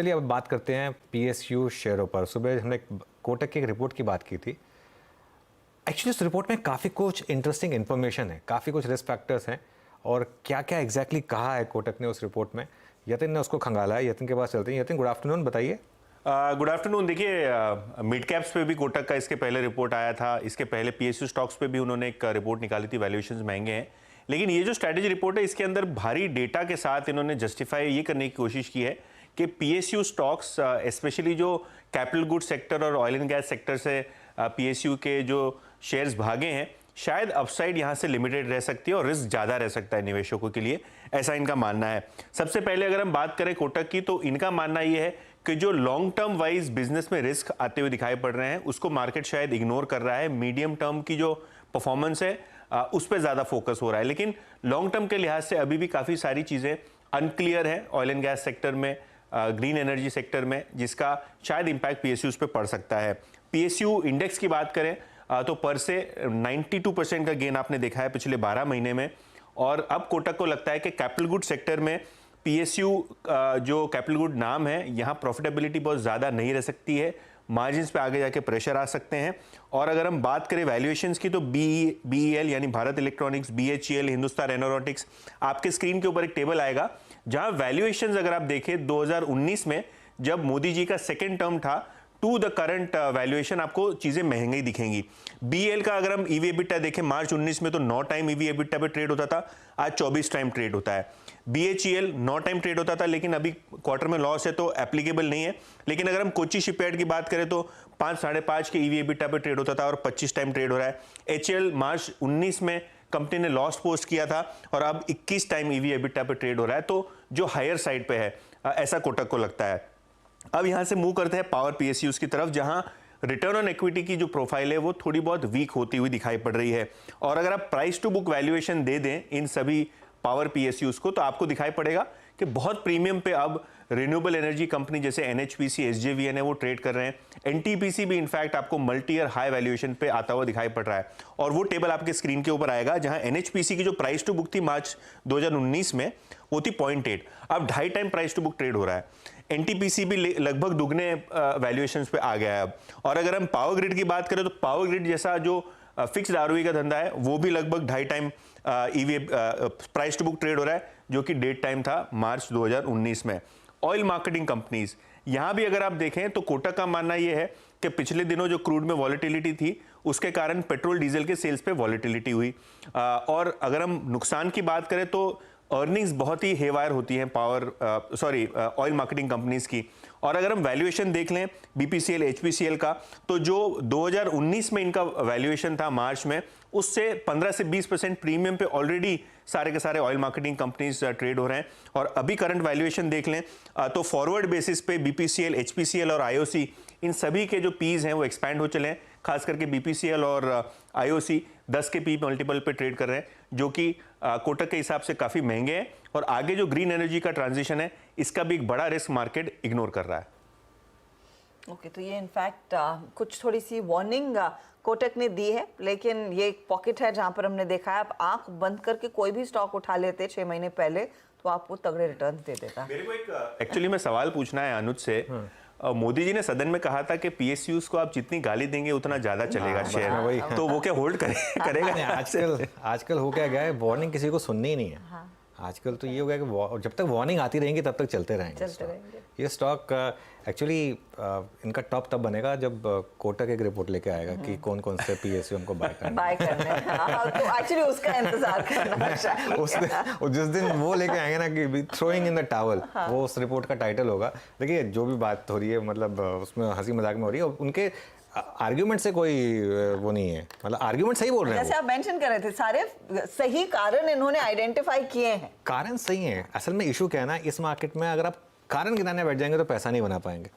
चलिए अब बात करते हैं पीएसयू शेयरों पर। सुबह हमने कोटक की एक रिपोर्ट की बात की थी। एक्चुअली उस रिपोर्ट में काफ़ी कुछ इंटरेस्टिंग इन्फॉर्मेशन है, काफ़ी कुछ रिस्क फैक्टर्स हैं और क्या क्या एग्जैक्टली कहा है कोटक ने उस रिपोर्ट में। यतिन ने उसको खंगाला है, यतिन के पास चलते हैं। यतिन, गुड आफ्टरनून, बताइए। Good afternoon. देखिए, मिड कैप्स पे भी कोटक का इसके पहले रिपोर्ट आया था, इसके पहले पीएसयू स्टॉक्स पे भी उन्होंने एक रिपोर्ट निकाली थी, वैल्यूएशंस महंगे हैं। लेकिन ये जो स्ट्रैटेजी रिपोर्ट है, इसके अंदर भारी डेटा के साथ इन्होंने जस्टिफाई ये करने की कोशिश की है कि पीएसयू स्टॉक्स, स्पेशली जो कैपिटल गुड सेक्टर और ऑयल एंड गैस सेक्टर से पीएसयू के जो शेयर्स भागे हैं, शायद अपसाइड यहाँ से लिमिटेड रह सकती है और रिस्क ज़्यादा रह सकता है निवेशकों के लिए, ऐसा इनका मानना है। सबसे पहले अगर हम बात करें कोटक की, तो इनका मानना ये है कि जो लॉन्ग टर्म वाइज बिजनेस में रिस्क आते हुए दिखाई पड़ रहे हैं, उसको मार्केट शायद इग्नोर कर रहा है। मीडियम टर्म की जो परफॉर्मेंस है उस पर ज़्यादा फोकस हो रहा है। लेकिन लॉन्ग टर्म के लिहाज से अभी भी काफ़ी सारी चीज़ें अनक्लियर है ऑयल एंड गैस सेक्टर में, ग्रीन एनर्जी सेक्टर में, जिसका शायद इंपैक्ट पीएसयूज पे पड़ सकता है। पीएसयू इंडेक्स की बात करें तो पर से 92% का गेन आपने देखा है पिछले 12 महीने में। और अब कोटक को लगता है कि कैपिटल गुड सेक्टर में पीएसयू जो कैपिटल गुड नाम है, यहाँ प्रॉफिटेबिलिटी बहुत ज़्यादा नहीं रह सकती है, मार्जिन्स पे आगे जाके प्रेशर आ सकते हैं। और अगर हम बात करें वैल्यूएशंस की, तो बीईएल यानी Bharat electronics, BHEL, Hindustan aeronautics, आपके स्क्रीन के ऊपर एक टेबल आएगा जहां वैल्यूएशंस अगर आप देखें 2019 में जब मोदी जी का सेकेंड टर्म था टू द करंट वैल्यूएशन, आपको चीजें महंगी दिखेंगी। बीएल का अगर हम ईवी एबिटा देखें, मार्च 19 में तो 9 टाइम ईवी एबिटा पे ट्रेड होता था, आज 24 टाइम ट्रेड होता है। बीएचईएल 9 टाइम ट्रेड होता था, लेकिन अभी क्वार्टर में लॉस है तो एप्लीकेबल नहीं है। लेकिन अगर हम कोची शिपयार्ड की बात करें तो 5 साढ़े 5 के ईवी एबिटा पे ट्रेड होता था और 25 टाइम ट्रेड हो रहा है। एचएल मार्च 19 में कंपनी ने लॉस पोस्ट किया था और अब 21 टाइम ईवी एबिटा पे ट्रेड हो रहा है, तो जो हायर साइड पे है, ऐसा कोटक को लगता है। अब यहां से मूव करते हैं पावर पीएसयूज की तरफ, जहां रिटर्न ऑन इक्विटी की जो प्रोफाइल है वो थोड़ी बहुत वीक होती हुई दिखाई पड़ रही है। और अगर आप प्राइस टू बुक वैल्यूएशन दे दें इन सभी पावर पीएसयूज को, तो आपको दिखाई पड़ेगा कि बहुत प्रीमियम पे अब रिन्यूएबल एनर्जी कंपनी जैसे एनएचपीसी, एसजेवीएन है, वो ट्रेड कर रहे हैं। एनटीपीसी भी इनफैक्ट आपको मल्टी ईयर हाई वैल्यूएशन पे आता हुआ दिखाई पड़ रहा है। और वो टेबल आपके स्क्रीन के ऊपर आएगा, जहां एनएचपीसी की जो प्राइस टू बुक थी मार्च 2019 में, वो थी 0.8, अब 2.5 time price to book trade हो रहा है। एनटीपीसी भी लगभग दुगने वैल्यूएशंस पे आ गया है अब। और अगर हम पावर ग्रिड की बात करें, तो पावर ग्रिड जैसा जो फिक्स्ड आरओई का धंधा है, वो भी लगभग 2.5 time EV price to book trade हो रहा है, जो कि डेट टाइम था मार्च 2019 में। ऑयल मार्केटिंग कंपनीज, यहां भी अगर आप देखें तो कोटक का मानना यह है कि पिछले दिनों जो क्रूड में वॉलेटिलिटी थी, उसके कारण पेट्रोल डीजल के सेल्स पे वॉलेटिलिटी हुई। और अगर हम नुकसान की बात करें तो अर्निंग्स बहुत ही हेवायर होती हैं ऑयल मार्केटिंग कंपनीज की। और अगर हम वैल्यूएशन देख लें बीपीसीएल, एचपीसीएल का, तो जो 2019 में इनका वैल्यूएशन था मार्च में, उससे 15 से 20% प्रीमियम पे ऑलरेडी सारे के सारे ऑयल मार्केटिंग कंपनीज ट्रेड हो रहे हैं। और अभी करंट वैल्यूएशन देख लें तो फॉरवर्ड बेसिस पे बीपीसीएल, एचपीसीएल और आईओसी, इन सभी के जो पीज हैं वो एक्सपैंड हो चले हैं। खास करके बीपीसीएल और आईओसी 10 के पी मल्टीपल पे ट्रेड कर रहे हैं, जो कि कोटक के हिसाब से काफ़ी महंगे हैं। और आगे जो ग्रीन एनर्जी का ट्रांजिशन है, इसका भी एक बड़ा रिस्क मार्केट इग्नोर कर रहा है। ओके, तो ये इनफैक्ट कुछ थोड़ी सी वार्निंग कोटक ने दी है, लेकिन ये एक पॉकेट है जहां पर हमने देखा है आप आंख बंद करके कोई भी स्टॉक उठा लेते 6 महीने पहले तो आपको तगड़े रिटर्न दे देता। मेरे को एक एक्चुअली में सवाल पूछना है अनुज से। मोदी जी ने सदन में कहा था कि पीएसयूज को आप जितनी गाली देंगे उतना ज्यादा चलेगा शेयर, तो वो क्या होल्ड करेगा? आजकल हो क्या गया है, वार्निंग किसी को सुननी ही नहीं है। हाँ। आजकल तो ये हो गया कि जब तक वार्निंग आती रहेंगी तब तक चलते रहेंगे। ये स्टॉक एक्चुअली इनका टॉप तब बनेगा जब कोटक एक रिपोर्ट लेके आएगा कि कौन कौन से पीएसयू हमको बाय करना है। तो एक्चुअली उसका इंतजार करना है। जिस दिन वो लेके आएंगे ना कि थ्रोइंग इन द टॉवल, वो उस रिपोर्ट का टाइटल होगा। देखिए, जो भी बात हो रही है, मतलब उसमें हंसी मजाक में हो रही है, उनके आर्ग्यूमेंट से कोई वो नहीं है, मतलब आर्ग्यूमेंट सही बोल रहे हैं। जैसे आप मेंशन कर रहे थे, सारे सही कारण इन्होंने आइडेंटिफाई किए हैं। कारण सही है। असल में इशू क्या है ना, इस मार्केट में अगर आप कारण गिनाने बैठ जाएंगे तो पैसा नहीं बना पाएंगे।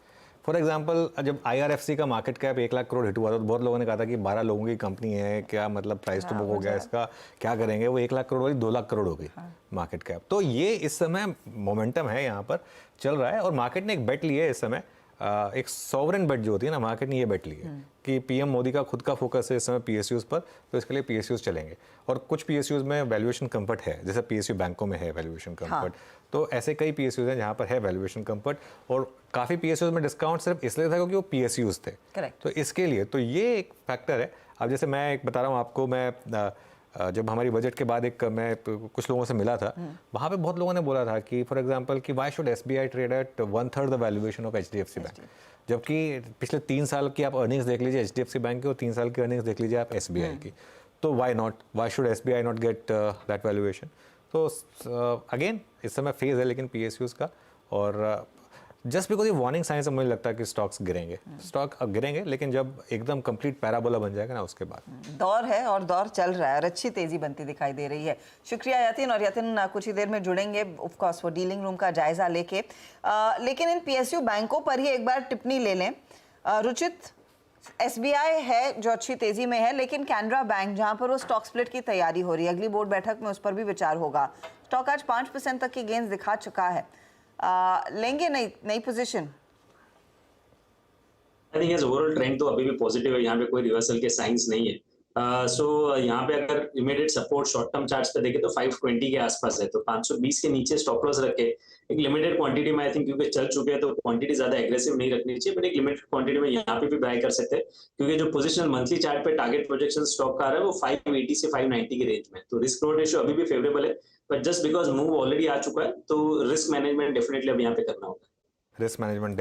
फॉर एग्जांपल, जब आईआरएफसी का market cap 1 lakh crore hit हुआ था तो बहुत लोगों ने कहा था कि 12 लोगों की कंपनी है, क्या मतलब प्राइस टू बुक हो गया, इसका क्या करेंगे। वो 1 लाख करोड़ वाली 2 लाख करोड़ हो गई मार्केट कैप। तो ये इस समय मोमेंटम है, यहाँ पर चल रहा है। और मार्केट ने एक बेट ली है इस समय, एक सॉवरेन बेट जो होती है ना, मार्केट ने ये बेट ली है कि पीएम मोदी का खुद का फोकस है इस समय पीएसयूज पर, तो इसके लिए पीएसयूज चलेंगे। और कुछ पीएसयूज में वैल्यूएशन कंफर्ट है, जैसे पीएसयू बैंकों में है वैल्यूएशन कंफर्ट। तो ऐसे कई PSUs हैं जहाँ पर है वैल्यूएशन कंफर्ट, और काफ़ी PSUs में डिस्काउंट सिर्फ इसलिए था क्योंकि वो PSUs थे। Correct. तो इसके लिए तो ये एक फैक्टर है। अब जैसे मैं एक बता रहा हूँ आपको, मैं जब हमारी बजट के बाद मैं कुछ लोगों से मिला था, वहाँ पे बहुत लोगों ने बोला था कि फॉर एग्जांपल कि why should SBI trade at 1/3 the valuation of HDFC bank, जबकि पिछले 3 साल की आप अर्निंग्स देख लीजिए HDFC बैंक की और 3 साल की अर्निंग्स देख लीजिए आप SBI की, तो why should SBI not get that valuation. तो अगेन इस समय फेज है लेकिन PSUs का, और जस्ट बिकॉज ये वार्निंग साइंस है, मुझे लगता है कि स्टॉक्स गिरेंगे। स्टॉक अब गिरेंगे लेकिन जब एकदम कंप्लीट पैराबोला बन जाएगा ना उसके बाद। दौर है और दौर चल रहा है और अच्छी तेजी बनती दिखाई दे रही है। शुक्रिया यतिन, और यतिन कुछ ही देर में जुड़ेंगे ऑफ कोर्स वो डीलिंग रूम का जायजा लेके, लेकिन इन PSU बैंकों पर ही एक बार टिप्पणी ले लें। रुचित, SBI है जो अच्छी तेजी में है, लेकिन कैनरा बैंक जहां पर वो स्टॉक स्प्लिट की तैयारी हो रही है, अगली बोर्ड बैठक में उस पर भी विचार होगा। स्टॉक आज 5% तक की गेंस दिखा चुका है, लेंगे नई position? I think overall trend तो अभी भी पॉजिटिव है, यहाँ पे कोई रिवर्सल के साइंस नहीं है। यहाँ पे अगर immediate support short term charts पे देखें तो 520 के आसपास है, तो 520 के नीचे स्टॉप लॉस रखे एक लिमिटेड क्वांटिटी में, आई थिंक क्योंकि चल चुके हैं तो क्वांटिटी ज्यादा एग्रेसिव नहीं रखनी चाहिए, बट एक लिमिटेड क्वांटिटी में यहाँ पे भी बाय कर सकते हैं, क्योंकि जो पोजिशनल मंथली चार्ट पे टारगेट प्रोजेक्शन स्टॉक का आ रहा है वो 580 से 590 के रेंज में, तो रिस्क रिवॉर्ड रेशियो अभी भी फेवरेबल है, but just because move already आ चुका है तो रिस्क मैनेजमेंट डेफिनेटली अब यहाँ पे करना होगा। Risk management